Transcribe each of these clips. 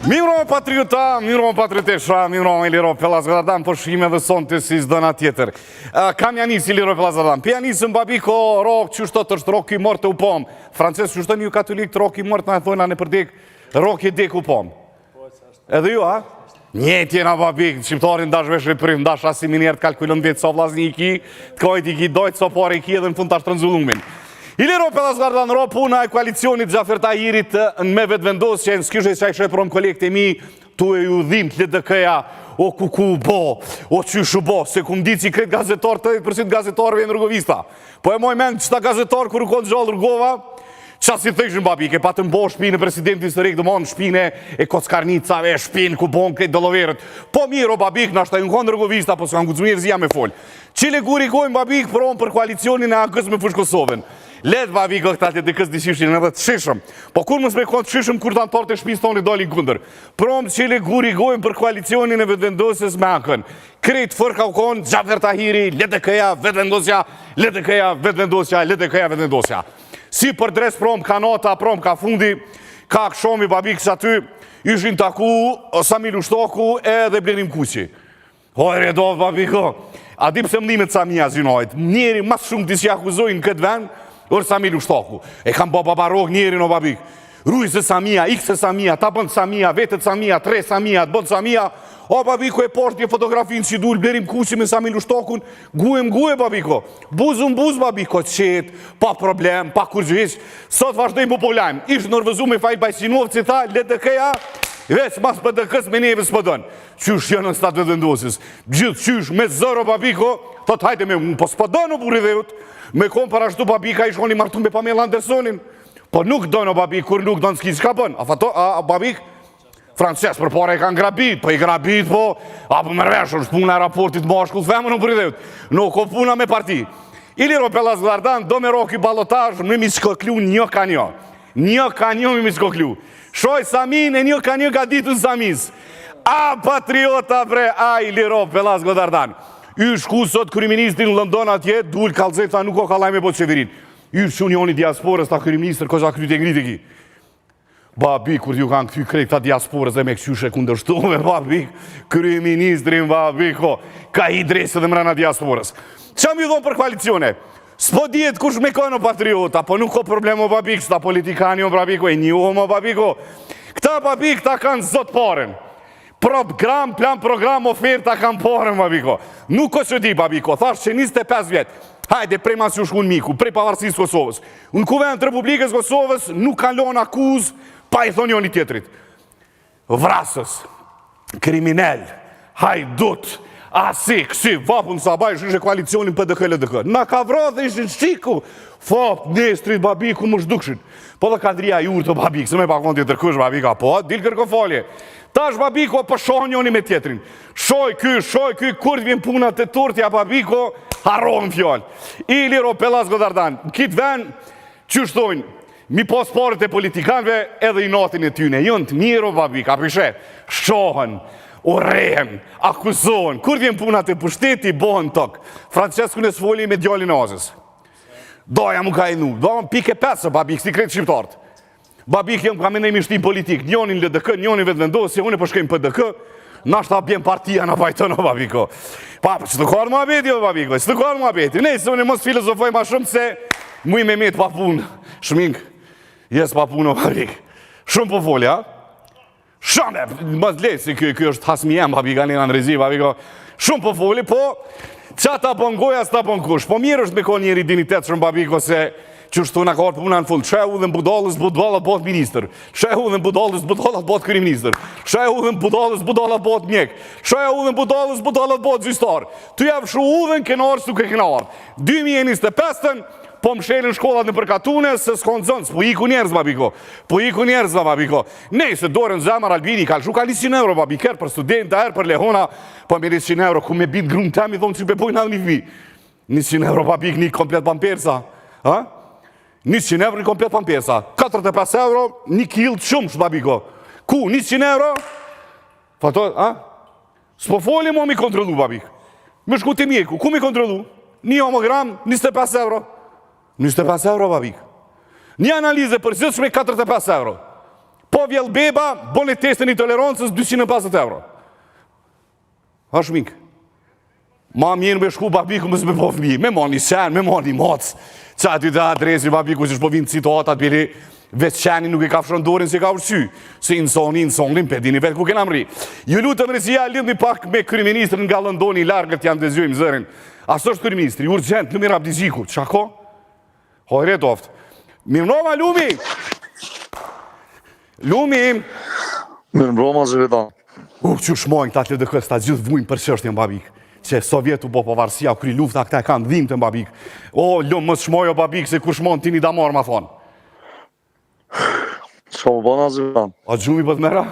Miro patriota, miro patriotesha, miro Iliro Pelazgardan, po shime dhe sonte si zdëna tjetër. Kam janis Iliro Pelazgardan. Pianisën babiko, rok, qështot është rok i mërë të upom. Frances, qështot një katolik të rok i mërë të në thojna në përdek, rok i dek upom. Edhe ju, a? Njët jena babik, shqiptarin dash vesh reprim, dash asiminier të kalkulon vetë so vlazni i ki, të kojt i ki dojtë, so pare i ki edhe në fund të ashtë të nëzullumin. Iliro Pelazgardan ro puna e koalicionit Xhafer Tahirit në me vetë vendosje, në s'kyshe që a i sheprom kolekte mi, tu e ju dhim të LDK-ja, o kuku bo, o qyshu bo, se kum di që i kretë gazetar, 80% gazetarëve e në rrugovista. Po e moj men që ta gazetar kërë u konë gjallë rrugova, qa si thëshën babike, pa të mbo shpinë presidenti historik dhe mon shpine e kockarnicave, shpinë ku bon këtë doloverët. Po miro babik, nashta ju në konë rrugovista, po s'kan gudzumir zia me folë. Qile guri kojnë babik për koalicionin e AKS me fush Kosovën. Letë babiko këta të dikës dishishin edhe të shishëm. Po kur mësme konë të shishëm kur të antarë të shpisë tonë i dolin kunder. Promë qile guri gojnë për koalicionin e vetëvendosjes me AKN. Kretë fërka u konë, Xhafer Tahiri, LDK-ja, vetëvendosja, LDK-ja, vetëvendosja, LDK-ja, vetëvendosja. Si për dres promë ka nota, promë ka fundi, ka këshomi babik që aty, ishin taku, Samil Ushtoku edhe Blerim Kuqi. Hojre do, babiko, a di pëse mnimet Samia zinojt, njeri mas shumë të si akuzojnë këtë vend, orë Samil Ushtoku. E kam bo babarok njeri në babik. Rujse Samia, ikse Samia, ta bënd Samia, vetët Samia, tre Samia, të bënd Samia. O babiko e poshtë një fotografinë që dul Blerim Kuqi me Samil Ushtokun. Guem babiko. Buzum buz babiko, qetë, pa problem, pa kurgjëvish. Sot vazhdojmë po lajmë. Ishtë nërvëzu me fajt Bajsinovë që tha, LDK-ja, veç mas PDK-s me neve s'pëdën. Qysh janë në statë vetëvendosjes. Gjithë qysh me zëro babiko, thot hajde me po s'pëdën o buri dheut. Me kom për ashtu babika i shkoni martu me Pamela Andersonin. Po nuk do në babik, kur nuk do në s'ki s'ka bën. A babik? Frances, për pare i kanë grabit, po i grabit, po, apo mërveshën, shpuna e raportit mashkull, femën në përidhevt. Nuk ko puna me parti. Iliro Pelazgardan do me roki balotaj, me mi shkoklu një ka një. Një ka një me mi shkoklu. Shoj Samin e një ka një ka ditu Samis. A patriota bre, a Iliro Pelazgardan. Yr shku sot kryeministrin në London atje, dul kalzet, ta nuk o kalaj me po të qeverin. Yr që njoni diasporës, ta kryeministr, ko qa kryt e ngrit e ki. Babi, kur ju kanë këty krejt ta diasporës dhe me këqyshe kundërshtove, babi, kryeministrin, babi, ka i dresë dhe mrena diasporës. Qa mi dhonë për koalicione? S'po djetë kush me kono patriota, po nuk ko problemo, babi, kësta politikani, babi, e një homo, babi, këta, babi, këta kanë zot paren. Program, plan, program, oferta kanë paren, babi, nuk ko që di, babi, thash që 25 vjetë. Hajde, prej mas ju shkun miku, prej pavarësisë Kosovës. Në kuvend të Republikës Kosovës nuk kalon akuz pa i thonë njoni tjetrit. Vrasës, kriminel, hajdut, asi, kësi, vapun sabaj, shushe koalicionin PDK-LDK. Na ka vrodhe ishin shqiku, fop, nestrit, babiku, më shdukshin. Po dhe kadria jurë të babik, se me pak mund tjetër kush babika, po, dil kërko folje. Tash babiko, po shohë njoni me tjetrin. Shoj ky, kur të vjen punat të turtja babiko, harrohën fjallë. Iliro Pelazgardan, kitë ven, që shtojnë, mi posparët e politikanve edhe i natin e tyne. Jënë të miro, babik, apishe, shohën, urehen, akuzohen. Kur vjen punat e pushteti, bohën tokë. Francesku në sfoli me djallin azës. Doja mu ka i nu, doja pike 5, babik, si kretë shqiptartë. Babik jem ka me nejmi shtim politik, njonin LDK, njonin vetëvendosje, unë e përshkejmë PDK, nashta bjen partia në bajtono, babiko. Pa, që të karë më abeti, babiko, që të karë më abeti. Ne, se unë mos filozofoj ma shumë se muj me metë pa punë. Shmink, jes pa punë, babik. Shumë po folja, ha? Shumë, mos le, si kjo është hasmi jem, babika, një në rezi, babiko. Shumë po foli, po, qa ta pon goja, s'ta pon kush. Po mirë është me ko njëri dignitet shumë, babiko, se që shtu në ka orë puna në full, shehu dhe në budalës, budalët bot minister, shehu dhe në budalës, budalët bot kryeminister, shehu dhe në budalës, budalët bot mjek, shehu dhe në budalës, budalët bot gjystar. Tu javë shu u dhe në kenarë, s'u ke kenarë. 2025, po më shelin shkollat në përkatune, se s'kon zëndës, po iku njerëz, babiko, po iku njerëz, babiko. Nej, se dorën zemër Albini, kalë shu ka 100 euro, babiker, për studenta, për lehona, po me 100 euro, ku me bit grunë temi, thonë që bebojnë adhë një fi. 100 euro, babik, një komplet pampersa, ha? 100 euro një komplet pampesa, 45 euro një kilë të shumë shbabiko. Ku, 100 euro? Fato, a? S'po foli mo mi kontrolu, babik. Më shku të mjeku, ku mi kontrolu? 1 homogram, 25 euro. 25 euro, babik. Një analize për zëtshme, 45 euro. Po vjell beba, bone testin i tolerancës 250 euro. A shmik. Ma mirë me shku babiku mësë me po fmi, me ma një sen, me ma një macë. Qa ty të adresi babiku që shpo vinë citatat, bili veç qeni nuk i ka fshëndorin si ka ursy. Se insonin, pedini vetë ku kena mri. Ju lutëm rësia, lidhni pak me kryeministrin nga Lëndoni, largët janë dëzjojmë zërin. Asë është kryeministri, urgent, Lumir Abdiziku, qako? Hojre toft. Mirëmbroma, Lumi! Lumi! Mirëmbroma, Zhvedan. Që shmojnë këta LDK-s, ta gjithë vujnë për çështjen babik. Që Sovjetu po pavarësia, kry lufta, këta e kanë dhimë të babik. O, lumë, mos shmoj o babik, se kur shmojnë ti një damar, ma thonë. Qa më bëna, Zhvedan? A gjumi për të mera?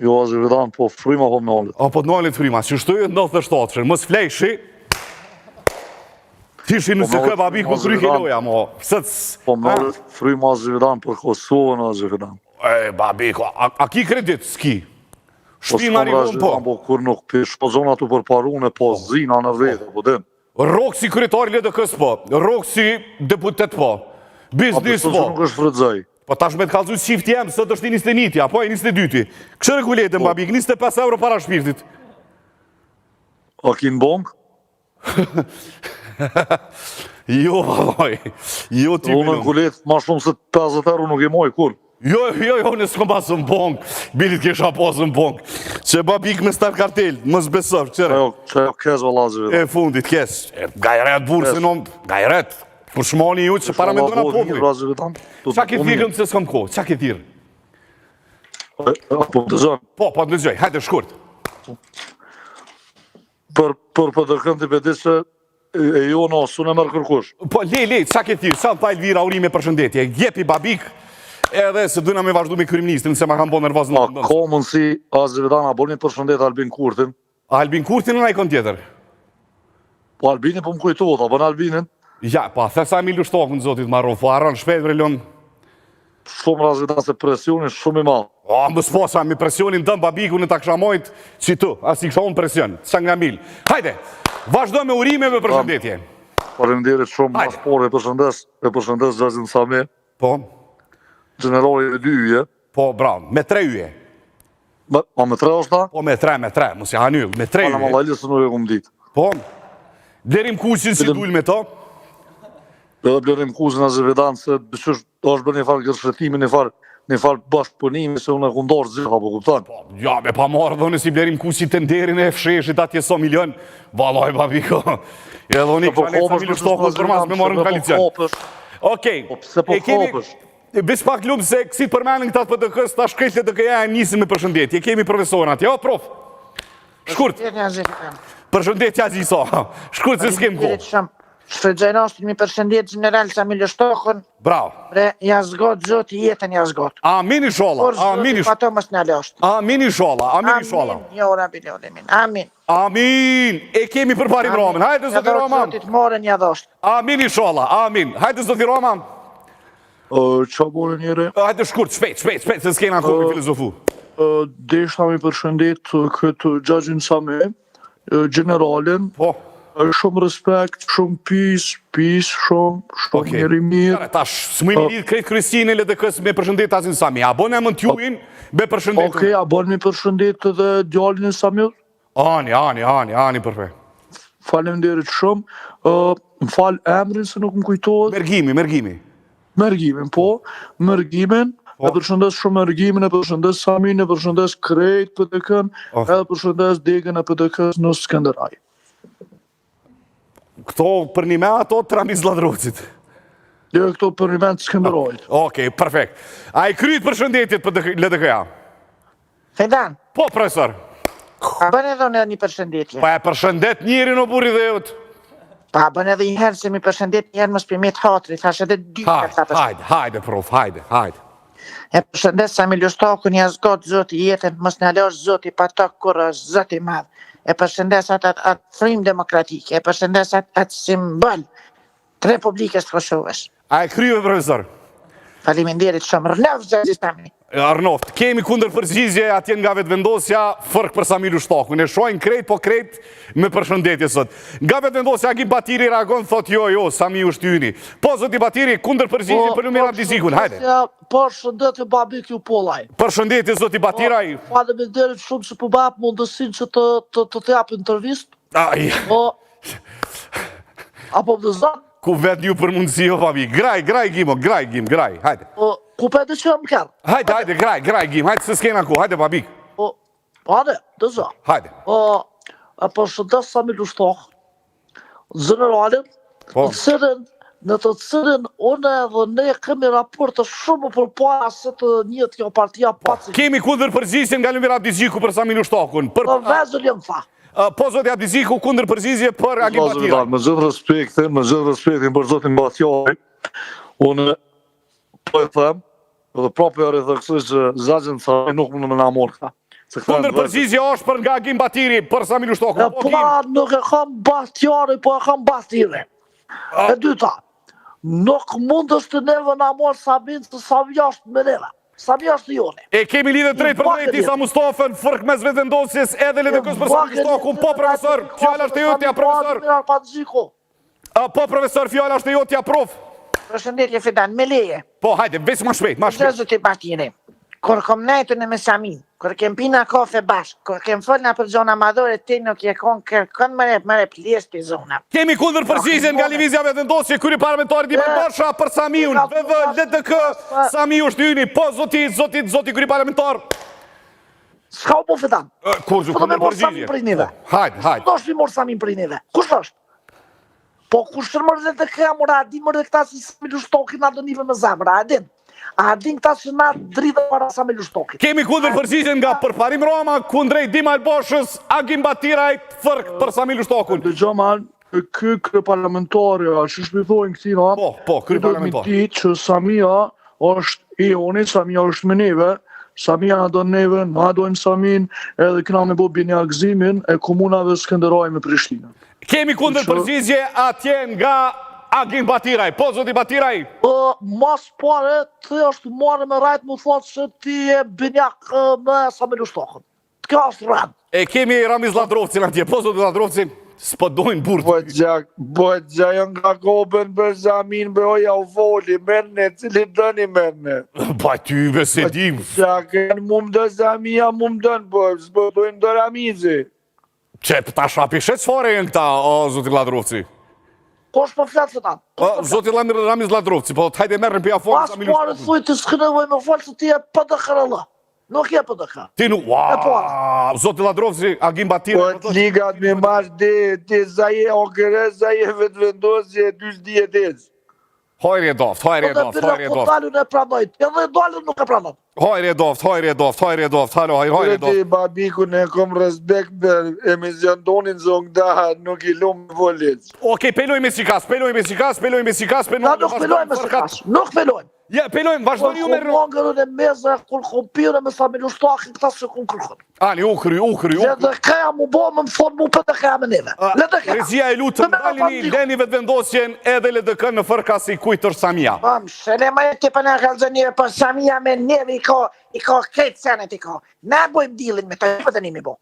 Jo, Zhvedan, po fryma po më nallit. A po të nallit fryma, që shtu e 97, mos flejshi. Tishi nëse kë babik, po kry kiloja, mo. Po më nallit fryma, Zhvedan, për Kosovën, Zhvedan. E, babik, a ki kredit? S'ki. Po s'kom Zhvedan, po kur nuk pish, po zona tu për parune, po zina në vete, po din. Rokë si kryetari LDK-s po, rokë si deputet po, biznis po. A përso që nuk është frëdzaj. Po tash me të kalzu qift jem, sot është i 21-tja, po e 22-ti. Kështë reguletën, babik, 25 euro para shpirtit. A ki në bank? Jo, babaj, jo ti Unë në kulet, ma shumë se 50 euro nuk i moj, kur? Jo, në s'kom pasë në bank, bilit kisha pasë në bank. Që babik me star kartel, mës besov, qëre. Që jo kes valla Zhvedan. E fundit, kes. Gajret bursën, gajret. Për shmoni ju që para me dona popli. Qa ke thirën se s'kom ko? Qa ke thirën? Po të zënë. Po të nëzgjoj, hajde shkurt. Për dërkën të bedit se e jo në asun e mërë kërkush. Po, le, qa ke thirë? Sa të Elvira urime përshëndetje. Jepi babik, edhe se duna me vazhdu me kryeministrin, se ma kam bo nervoz në ndonjë. A ka mundësi, a Zhvedan, a bërë një përshëndet Albin Kurtin? Albin Kurtin në najkon tjetër? Po Albini po më kujtojt, a bën Albinin? Ja, pa, thesa Emilu Shtokun, zotit Marron, po arran shpejt vrelon. Shumë Zhvedan se presionin shumë i madh. O, më s'posa, mi presionin dëm babiku në takshamojt, që tu, as i kësha unë presion, sa nga mil. Hajde, vazhdo me urime me përshëndetje. Faleminderit shumë, mas por e përshëndes Gjazin Sami. Po? Generali e 2 yje. Po, bravo, me 3 yje. A me 3 është ta? Po, me 3, mos ja hanyll, me 3 yje. Ana malajli se nuk e kom dit. Po, derim kuqin si dull me to. Edhe blerim kuqin a Zhvedan se dëshysh është bërë një farë gërshëtimi, një farë bashkëpunimi se unë e kundorë zirë, apo kuptan? Ja, me pa marrë dhe nësi blerim kuqin të nderin e fsheshit atje so milion. Valoj, babiko. Edhe unë i kësha sa Emilu Shtokun për mas me marrë në koalicion. Okej, e kemi... Bis pak lumë se kësit përmenin këtat për dëkës, ta shkejtë të këja e njësë me përshëndetje. Kemi profesorën atje, o prof? Shkurt. Përshëndetje Aziso. Shkurt se s'kem ko. Shfrëgjajnostin mi përshëndet general Emilu Shtokun. Bravo. Bre, jazgot, zoti jetën jazgot. Amin i shola. Amin i shola. Pato mës në lështë. Amin i shola. Amin i shola. Amin, jo rabi lemin. Amin. Amin. E kemi përparim Roman. Hajde zoti Roman. Zotit morën jadosht. Amin i shola. Amin. Hajde zoti Roman. Qa bërë njëre? Hajde shkurt, shpejt, se s'kena kohë me filozofu. Deshta mi përshëndet këtë Gjazin Sami, generalin. Po. Shumë respekt, shumë peace, shumë njëri mirë. Tash, s'mujnë lidhë krejtë Kristine LDK-s me përshëndet Gjazin Sami. A bon e mën t'juin me përshëndet? Okej, a bon me përshëndet edhe djallin e Samir? Ani, përfe. Faleminderit shumë. Më falë emrin se nuk më kujtohet. Mergimi. Mergimin, po. Mergimin. E përshëndes shumë Mergimin, e përshëndes Samin, e përshëndes krejt PDK-n, e përshëndes degën e PDK-s në Skenderaj. Këto për një me ato të Ramiz Ladrocit? Jo, këto për një me të Skenderajt. Okej, perfekt. A i kryt përshëndetjet për LDK-ja? Fedan. Po, profesor. A bën edhe në një përshëndetje? Pa e përshëndet njëri në buri dhe jëtë. Pa bën edhe një herë se mi përshëndet një herë më s'primit hatri, thash edhe 2 përshëndet. Hajde, prof, hajde. E përshëndet Emilu Shtokun, jazgot, zoti jetën, mës në losh zoti patok kur është zoti madh. E përshëndes atë frim demokratike, e përshëndes atë simbol të Republikës të Kosovës. A e kryve, profesor? Faleminderit shumë, rëllavë Gjazin Sami. Arnoft, kemi kundër përgjigje atje nga vetëvendosja fërk për Samilu Shtakun. E shojnë krejt, po krejt me përshëndetje sot. Nga vetëvendosja Agim Batiri reagon, thot jo, Sami u shtyni. Po, zoti Batiri, kundër përgjigje për Lumira Dizikun, hajde. Përshëndetje babik ju polaj. Përshëndetje, zoti Batiraj. Faleminderit shumë që po bap mundësinë që të jap intervistë. Apo më dëzon? Ku vetë një për mundësi, o babi. Graj, Gimo, Gim, hajde. Ku për të që më kërë? Hajde, graj, Gim, hajde se s'kena ku, hajde, babik. Hajde, dëzon. Hajde. Përshëndes Samilu Shtak, generalin, në të cilin unë edhe ne kemi raporte shumë për para se të njët kjo partia paci. Kemi kundër përgjigje nga Lumira Diziku për Samilu Shtakun. Për vezën jam tha. Po, zoti Diziku, kundër përgjigje për Agim Batira. Me gjithë respektin për zotin Batjari, unë po e them, edhe propër e thëksoj që zgjën thaj nuk më në amor ka. Kundër përgjigje është për nga Agim Batiri për Samilu Shtakun. Pra nuk e kam Batjari, po e kam Batiri. E dyta, nuk mund është të neve në amor Samin se Sami është me neve. Sami është jone. E kemi lidhe drejt për drejt Isa Mustafën, fërk mes vetëvendosjes edhe LDK-s për Samilu Shtakun. Po, profesor, fjala është e jotja, profesor. Po, profesor, fjala është e jotja, prof. Përshëndetje Fidan, me leje. Po, hajde, veç ma shpejt. Zoti Batiri, kur kom nejtu në me Samin, kur kem pina kafe bashk, kur kem folna për zona madhore, ti nuk je kon kërkon më rep lies për zona. Kemi kundër përgjigjen nga lëvizja vetëvendosje, kryeri parlamentari Dimër Basha për Samiun, VV, LDK, Sami u shtyni. Po, zoti kryeri parlamentar. S'ka u po Fidan. Kur ju kundër përgjigje. Hajde. Do shmi mor Samin për neve. Kush është? Po kush shërmër dhe të këmura, a di mërë dhe këta si Samilu Shtakin a do nive me zemra, a din? A din këta që na dridhe para Samilu Shtakin. Kemi kundër përgjigjen nga Përparim Roma, kundrej Dimër Bashës, Agim Batiraj, fërk për Samilu Shtakun. Dëgjoj man, kë parlamentari, që shpithojnë këtina, po, kë parlamentari. Ti që Samia është e oni, Samia është me neve, Samia na do neve, na dojmë Samin, edhe këna me bo bini akzimin e komunave Skënderaj me Prishtinë. Kemi kundër përgjigje atje nga Agim Batiraj. Po, zoti Batiraj. Mas pare, të është marrë me rajtë më thotë që ti e binjak me Samilu Shtakun. Kjo është rrënd. E kemi Ramiz Ladrovcin atje. Po, zoti Ladrovcin, s'po dojnë burë. Bëjt gjajon nga goben për Samin, bëjoja u voli, merne, cili dëni merne. Pa ty, besedim. Gjakën mu më dë Samia, mu më dënë bërë, s'bëjnë dë Ramizi. Që ta shapishet sfare e në këta, zoti Ladrovci. Ko është për fletë të tanë? Zoti Ramiz Ladrovci, po t'hajde merën për jafonë Pas pare të thuj të s'kënëvoj me falë se ti e PDK-RL. Nuk e PDK. Ti nuk, zoti Ladrovci, Agim Batiraj. Po t'ligat me marrë dhe zaje o kërë, zaje vetëvendosje, 20 jetës. Hojri e doft. Po dalën e pranojt, edhe dalën nuk e pranojt. Hojri e doft, halo, hojri e doft. Ti babiku ne kom respekt për emision tonin zong da nuk i lumë volit. Okej, pelojmë me sikas. Na nuk pelojmë me sikas, nuk pelojmë. Ja, pelojmë, vazhdojnë ju me rrë. Kur mongërën e meze, kur kompire me Samilu Shtakin, këta se kun kërkën. Ani, u kry. Dhe këja mu bo më thonë mu për të këja me neve. Rezia e lutëm, dalini, leni vetëvendosjen edhe LDK në fërka si kujtër Samia. Shële më e të për në gëllëzënire, për Samia me neve i ka kretë senet i ka. Na bojmë dilin me të për të nimi bo.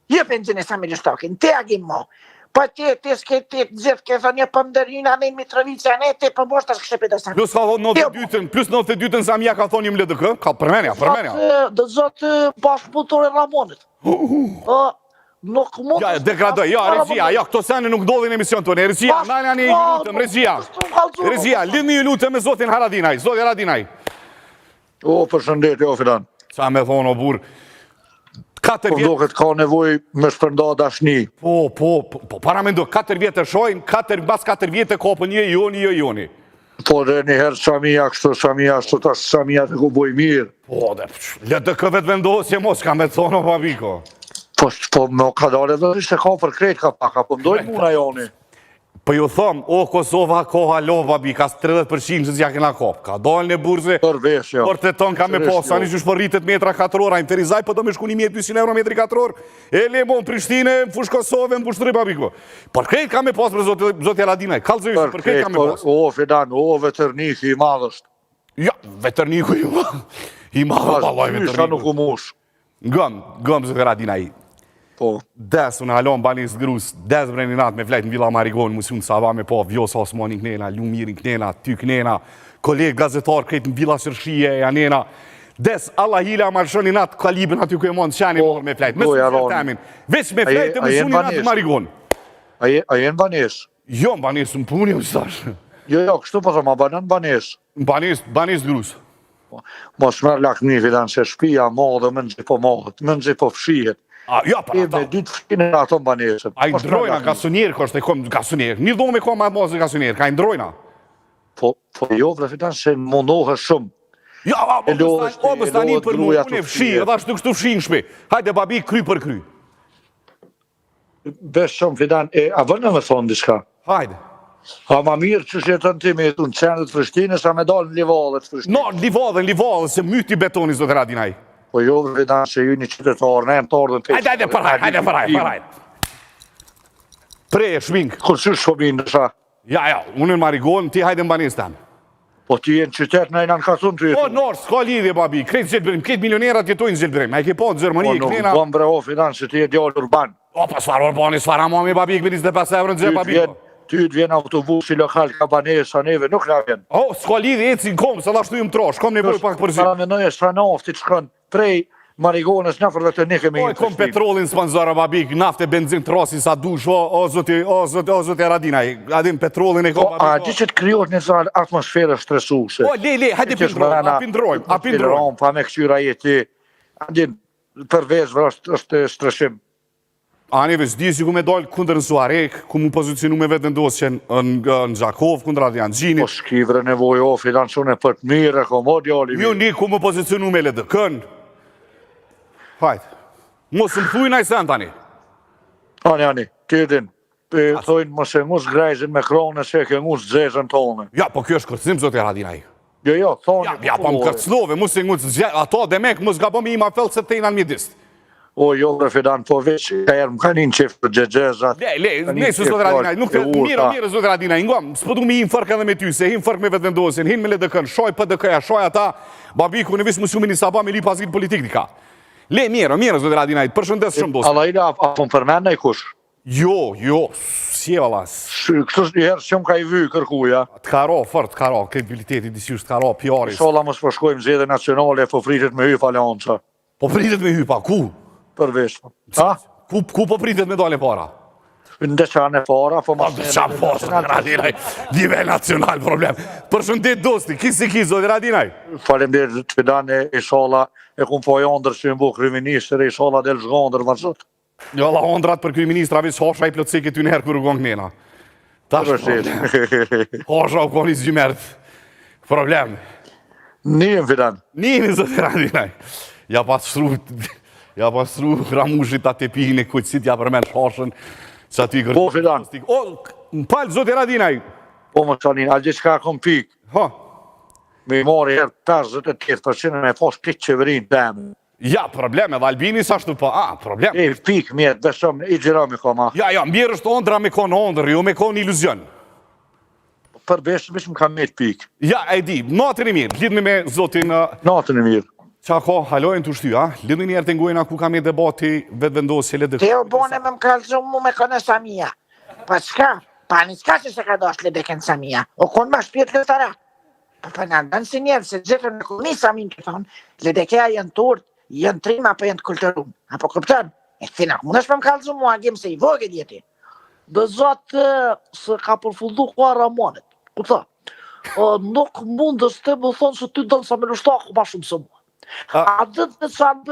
Jëpën zënë Samilu Shtakin, te Agim mo. Po ti s'ke gjithë ke thënë një pëmdërjina në Mitrovica, ne te pëmboshtë është kështë për të Samia. Plus 92-ën Samia ka thonë një LDK, ka përmenja. Dë zotë bashkëpunëtor e Ramonit. Nuk mund... Ja, degradoj, Rezia, këto sene nuk ndodhin në emision tonë. Rezia, nani ju lutëm, Rezia, lidhni ju lutëm me zotin Haradinaj, zoti Haradinaj. Përshëndetje, Fidan. Sa me thonë, o burë. Po doket ka nevoj me shpërnda dashni. Po, para me ndo, 4 vjetë të shojnë, bas 4 vjetë të kopën një joni. Po dhe njëherë Samia kështu ta Samia të ku boj mirë. Po dhe, LDK vetëvendosje mos ka me thonë o babiko. Po më ka dole dhe ishte ka për krejt ka paka, po mdojnë muna joni. Po ju thëmë, Kosova, koha lo, babi, ka 30% që s'ja kena kopë. Ka dalë në burze, por të tonë ka me posë, sa një që shpër rritet metra 4 orë, a im të rizaj, po do me shku 1.200 euro metri 4 orë, e le bon Prishtine, më fush Kosove, më fush të babiko. Por krejt ka me posë për zoti Haradinaj, kalëzëjshë, për krejt ka me posë. Fidan, vetërnifi i madhësht. Ja, veterniku i madh vallaj Mysha nuk veterniku. u mush. Gëm zë Radinaj. Po. Des unë halon banis grus, des breni nat me vlejt në Villa Marigon, musun sa va me po, Vjosa Osmani knena, Lumirin knena, ty knena, kolegë gazetar krejt në Villa Sërshije, janena. Des, Allah hila marshoni nat kalibën aty ku e mund shani Po, me flejt. po, Jaron. Veç me flejt e mësuni nat në Marigon. A jenë banes? Jo, banis në puni, më stash. Jo, kështu po thëma, banan banes. Banis grus. Mos merr lakmi filan se shtëpia madhe më nxi po fshihet. Ja, pa E ata. me ditë fshinë ato banesën. A i ndrojna gasonier, kështë e kom gasonier. Një dhome kom atë mos e gasonier, ka i ndrojna. Po jo, vre filan se mundohet shumë. Ja, më stani për mu, gruaja unë e të fshi, edhe ashtu kështu fshi në shpi. Hajde, babi, kry për kry. Besh shumë filan, a vënë me thonë diçka? Hajde. A ma mirë që jetën ti me jetu në qendet Prishtinës, a me dalë në Livallet Prishtinës. No, livadhe, se myti betoni, zotë Radinaj. Po jo, vre filan, se ju një qytetarë, ne e më të ardhën të Hajde, paraj. Pre e shmink. Kur që shpomin nësha? Ja, unë në Marigon, ti hajde në banis tanë. Po ti jenë qytet në e në kasun të jetu. O, nërë, s'ka lidhje, babi, krejtë zilbërim, këtë milionerat jetojnë zilbërim. A i ke po në Gjermani, Po nuk kënena... bëm bre o filan, se ti e djallë urban. O, pa s'far urbani, s'far amami, babi, këmi 25 euro në gjë, babi. Ty të vjen autobusi lokal ka banesa neve, nuk na vjen. O, s'ka lidhje, eci në kom, se da shtu ju më trosh, kom nevoj pak përzi. Para menoj e stranafti që shkon prej Marigonës në fërve të nike me O, e kom petrolin sponzora, babi, nafte, benzin, trosi, sa dush, o, zote Radinaj, adin petrolin e kom, Po, a di që të kryot një zalë atmosferë stresuse. O, le, hajde pindrojmë. Pa me këqyra jeti, adin, përvezve është stresim. Aneve, s'di si ku me dollë kundër në Suarek, ku mu pozicionu me vetë ndosqen në Gjakov, kundër Adrian Gjini. Po shkivre nevoj o filan qune për të mire, komo djali. Ju një ku mu pozicionu me LDK-n. Hajtë. Mos më thuj i sen tani. Ani, ti din, thojnë mos e ngus grejzin me krone se ke ngus dzezën tonë. Ja, po kjo është kërcim, zote Radinaj. Jo, thonë. Ja, po më kërclove, mos e ngus ato dhe mek, mos gabëm i ma fellë se tejna në mjedist. O, jo, bre fidan, po veç ka erë më ka një qef për gjegezat. Ne, se zote Radinaj, nuk të mirë, zote Radinaj, ngom, s'po du mi hin fërk edhe me ty, se hin fërk me vetë vendosjen, hin me LDK-n, shoj PDK-ja, shoj ata, babiku në visë mësumi një saba me li pasgit politik dika. Le, mirë, zote Radinaj, përshëndes shumë dosi. Alla ila, apo më përmen në i kush? Jo, si e valas. Kështu njëherë që më ka i vy kërkuja. Të karo, kredibiliteti disish, të karo, pjaris. Shola mos përshkojmë zjedhe nacionale, po fritet me hyp alianca. Po pritet me hypa, ku? Përveç. Ha? Ku po pritet me dole para? Në deçane para, po Po, qa posë, Radinaj, nivel nacional problem. Përshëndet dosti, kisi, zote Radinaj. Faleminderit të fidan e shola, e kum po jondër që më bu kriministër, e shola del zhgondër, vazhot. Jo, la ondrat për kriministra, vis hosha i plotësike ty nëherë kërë gongë nena. Tash problem. Hosha u konis gjymert. Problem. Njëm fidan. Njëmi, zote Radinaj. Ja pasru ramushit atë pihin e kujtësit, ja përmen shoshën, që aty kërë... Po fidan. O, më palë, zote Radinaj. Po më qanin, a gjithë ka kom pik. Ha. Me i mori herë 58% me fos këtë qeverin të emë. Ja, probleme, dhe Albini sa shtu po, problem. E pik mjetë, besëm, i gjira me koma. Ja, mbjerë është ondra me konë ondrë, jo me konë iluzion. Për beshë më ka metë pik. Ja, e di, natën e mirë, lidhme me zotin... Natën e mirë. Qa ko, halojnë të shty, lidhme njerë të ngojna ku ka me debati vetë vendosje LDK. Te o bone me më kalëzu mu me kone Samia. Pa qka? Pa një qka që se ka dosh LDK-n Samia. O konë ma shpjet lëtara. Pa në ndënë si njerë se gjithën në koni Samin të thonë, LDK-a janë turët, janë trima për janë të kultërum. Apo këpëtën? E këtina, unë është për më kalëzu mu agim se i vogë djeti. Dhe zotë se ka përfullu kua Ramonit. Këta, nuk mundës të më thonë se ty dënë sa me nështaku ma shumë së mua.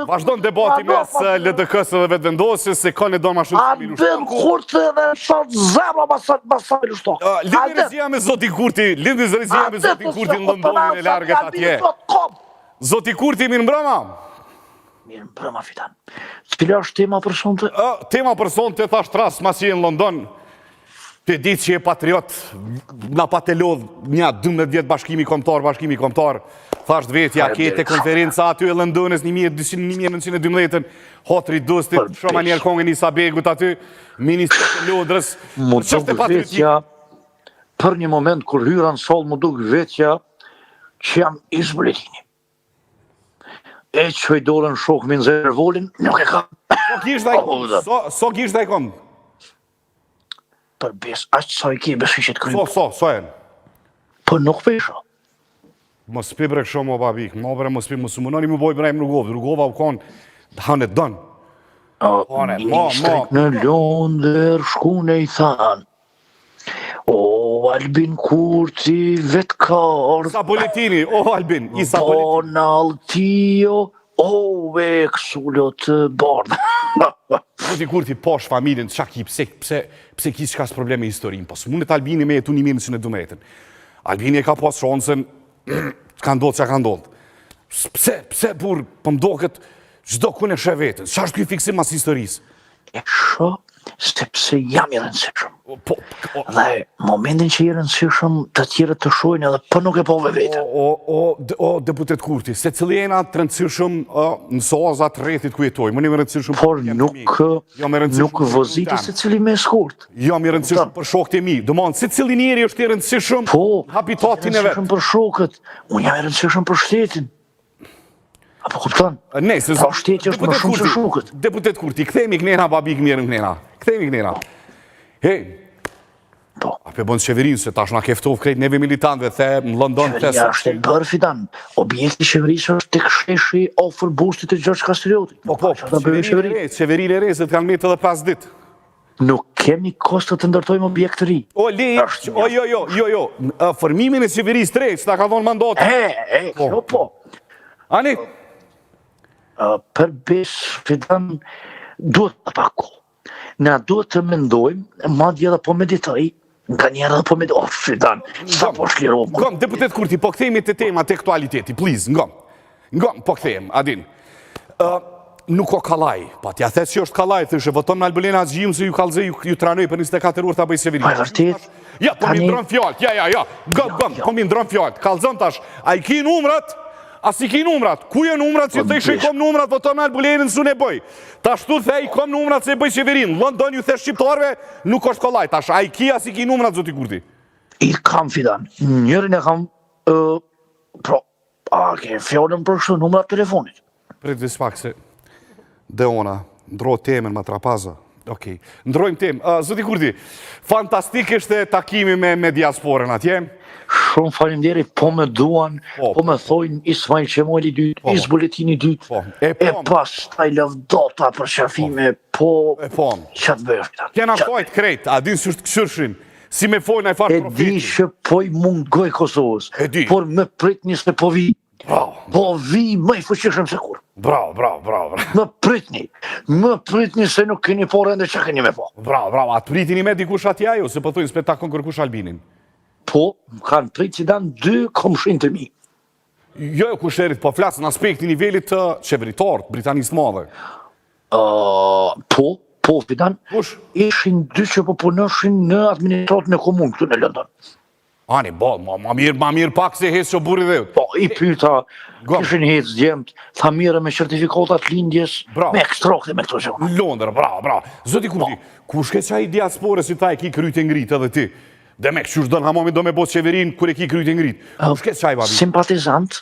Vazhdon debati mes LDK-së dhe vetë vendosjes se ka në do ma shumë sa me nështaku. A dënë kurti dhe shanë zemra ma sa me nështaku. Lindë rëzija me Zoti Kurti, lindë rëzija me Zoti Kurti në Londonin e largët atje. Zoti Kurti, mirë mbrëma. Mirë mbrëma, fitan. Cila është tema për sonte? Tema për sonte, thash tras masi në London. Të ditë që e patriot, na pa të lodhë një 12 vjetë bashkimi komtar, thasht vetja, kete konferenca aty e Lëndonës 1912, hotri dostit, shoma njerë kongën Isa Begut aty, ministrë të lodrës, Mu duk vetja, për një moment kur hyra në sol, mu duk vetja, që jam i zbuletini. E që i dorën shok me nëzërë volin, nuk e kam. So kisht ai kom? Për bes, aqë sa i ke besishit krymë. So e në? Për nuk pesha. Mos pi brek shumë o babik, mos pi mos munoni më boj brejmë rrugova u konë hanet dënë. Ministrit në Londër shkune i thanë, o Albin Kurti vetkar, Sa Boletini, o Albin, Isa Boletini. Bonaltio, o e kësullot bardë. Zoti Kurti posh familjen, qa ki, pse ki s'ka s'probleme historinë, po s'mundet Albini me jetu një mirë në 12. Albini e ka pas shonsën, ka ndodhë që ka ndodhë. Pse burë, për mdoket, gjdo kune shë vetën, qa është këj fiksim mas historisë? E shë, sepse jam i rëndësishëm. Dhe momentin që i rëndësishëm të tjere të shojnë edhe për nuk e pove vete. O deputet Kurti, se cili jena të rëndësishëm në sozat rrethit ku jetoj, më një më rëndësishëm... Por nuk voziti se cili me skurt. Jo, më rëndësishëm për shokët e mi. Dëmonë, se cili njeri është i rëndësishëm habitatin e vetë. Rëndësishëm për shokët, unë jam i rëndësishëm për shtetin. Apo kupton? Ne, se pra shteti është më shumë se shokët. Deputet Kurti, këthemi kënena babik mirë kënena. Këthemi kënena. Hej, a pe bëndë qeverinë, se tash nga keftov krejt neve militantve, the në London... Qeveria është e bërë fidan. Objekti qeverisë është të kësheshi ofër bushtit të Gjergj Kastrioti. Qeverinë e re, se të kanë metë edhe 5 dit. Nuk kemi kostë të ndërtojmë objekt të ri. Jo, formimin e qeverisë të re, që ta ka dhonë mandatin. Jo po. Ani? Për bes, fidan, duhet të pako. Na duhet të mendojmë, madje edhe po meditoj, nga njerë edhe po meditoj, fidan, sa po shlirohë. Ngom, deputet Kurti, po këthejmë të tema të aktualiteti, please, ngom, po këthejmë, adin. Nuk o kalaj, pa t'ja the që është kalaj, thëshë, vëton në Albulena Zgjim, se ju kalëzë, ju tranoj për 24 urë të bëjë Severi. Pa e vërtit? Ja, po mi ndronë fjallët, gom, po mi ndronë fjallët, kalëzën tash, a i ki numrat, a si ki numrat, ku e numrat që të ishe i kom numrat, vëton në Albulenin së ne bëj. Ta shtu the i kom numrat se bëj Qeverin, London ju the shqiptarve, nuk është kolaj, tash, a i ki, a si ki numrat, zoti Kurti? I kam fidan, njërin e kam, ke fjallën për shtu numrat telefonit. Pret vis pak se, dhe ona, ndro temen ma trapaza. Okej, ndrojmë temë. Zoti Kurti, fantastik është takimi me diasporën atje. Shumë faleminderit, po me duan, po me thojnë Ismail Qemoli 2, Is Buletini 2, e pas taj lëvdota për qafime, po që të bëjë fitan. Kena kojt krejt, a din së është këshërshin, si me fojnë a i farë profetit. E di që po i mungoj Kosovës, por me pritni se po vi. Po vi më i fuqishëm se kur. Bravo. Më pritni se nuk keni po rende që keni me po. Bravo, atë pritini me dikush atja jo, se pëthojnë s'pe ta kërkush Albinin. Po, kanë pritë që danë 2 komshin të mi. Jo, kusherit, po flasë në aspekti nivellit të qeveritar, Britanisë madhe. Po, fidan, ishin 2 që po punëshin në administratën e komunë këtu në London. Ani, ma mirë pak se hecë që buri dhe. Po, i pyta, kishin hecë djemët, tha mire me certifikatat lindjes, me ekstrakt dhe me këto që. Londër, bravo. Zoti Kurti, ku shke qaj diaspore si ta e ki kryt e ngrit edhe ti? Dhe me këshush dënë hamomi do me bos qeverin kër e ki kryt e ngrit. Ku shke qaj, babi? Simpatizant.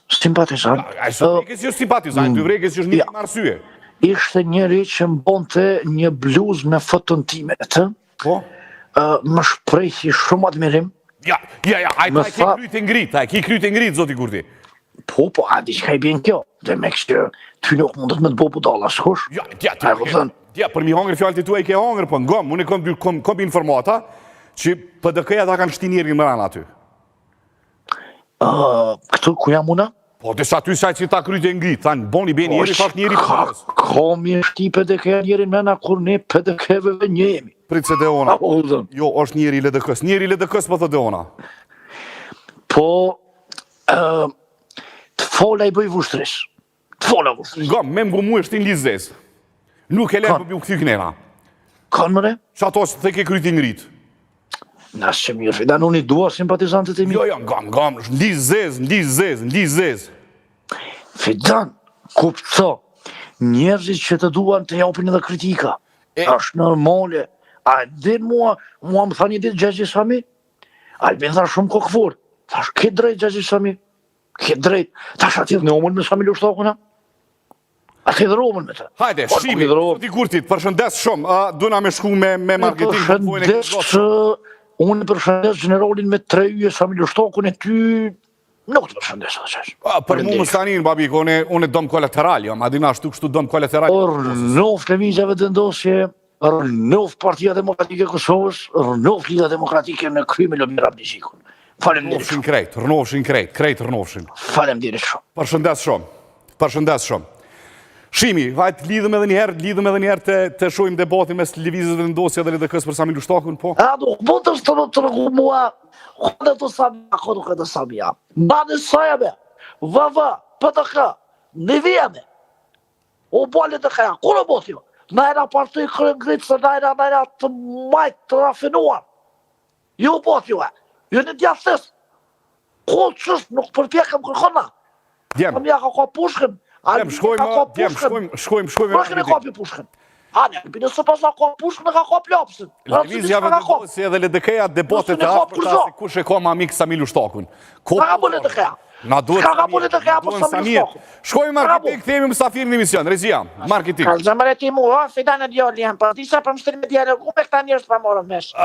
A i së vrekës që simpatizant, të vrekës që është një marsye. Ishte njëri që mbonte një bluz me fotën time të, më shprejhi shumë admirim. Ja, a i ta e ki kryt e ngrit, zoti Kurti. Po, a di që ka i bjen kjo, dhe me kështë ty nuk mundet me të bo budala, s'kush? Ja, për mi hongër fjallë të tu e ke hongër, po ngom, unë e kom informata, që PDK-ja ta kanë shti njerin më ranë aty. Këtu, ku jam una? Po, desa ty saj që ta kryt e ngrit, thanë, boni be njeri, fash njeri përës. Komi e shti PDK-ja njerin mena, kur ne PDK-veve një jemi. Pritë se dhe ona. Jo, është njeri LDK-s. Njeri LDK-s po thë dhe ona. Po, të fola i bëj vushtris. Nga, me më mu e shtin lizes. Nuk e lenë për bju këty kënena. Kanë mëre? Që ato që të ke kryt e ngrit. Nasë që mirë, fidan unë i dua simpatizantët e mi. Jo, ngam, lizez. Fidan, kupto, njerëzit që të duan të japin edhe kritika. Ashtë normale. A din mua më tha një ditë Gjergj Sami? Albin tha shumë kokëfor. Thash, ke drejt Gjergj Sami? Ke drejt, tash aty në omën me Samir Lushtokun, a ke dhëromën me të. Hajde, shimi, ti kurtit, përshëndes shumë, duna me shku me marketing. Unë përshëndes generalin me 3 yje Samir Lushtokun e ty nuk të përshëndes atë qesh. Për mu më stanin, babiko, unë dëm kolateral, jam, adina ashtu kështu dëm kolateral. Rënof lëvizjave të ndosje, rënof Partia Demokratike Kosovës, rënof Liga Demokratike në kry me Lomir Abdizikun. Faleminderit shumë. Rënofshin krejt rënofshin. Faleminderit shumë. Përshëndes shumë. Shimi, vajt lidhëm edhe njëherë të shojmë debatin mes lëvizjeve të ndosje dhe LDK-s për Samir Lushtokun, po? Po të shtë të rëgu mua, këtë të Samia, këtë të Samia. Bani sajame, vëvë, PTK, në vijeme. O bali të këja, kërë boti jo? Na era partij kërën ngritës, na era të majtë, të rafinuar. Jo boti jo e, jo një djathës. Kodë qështë, nuk përpjekëm kërkona. Samia ka pushkën. Shkojmë. Përshkën e kapi pushkën. Ane, nëse pas ka pushkën e ka kapi lapsën. Lëvizjave të ndosje dhe LDK-ja debatet e ashtë për ta se kush e ka ma mikë Samir Lushtokun. Ka ka bole të këja. Na duhet Samir. Shkojmë marketing, themi mësafir në emision. Rezia, marketing. Ka zëmëre ti mu, fidan e djolli janë, për disa për mështëri me dialogu me këta njërës pa morën mesh.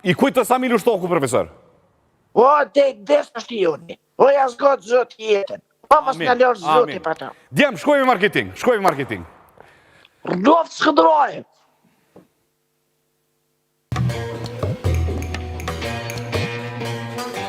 I kujtë të Samir Lushtoku, profesor? O, des është i unë. O, jasgot zot jetën. Po, mos në lërë zoti për ta. Djem, shkojmë marketing. Rënoftë Skënderaj,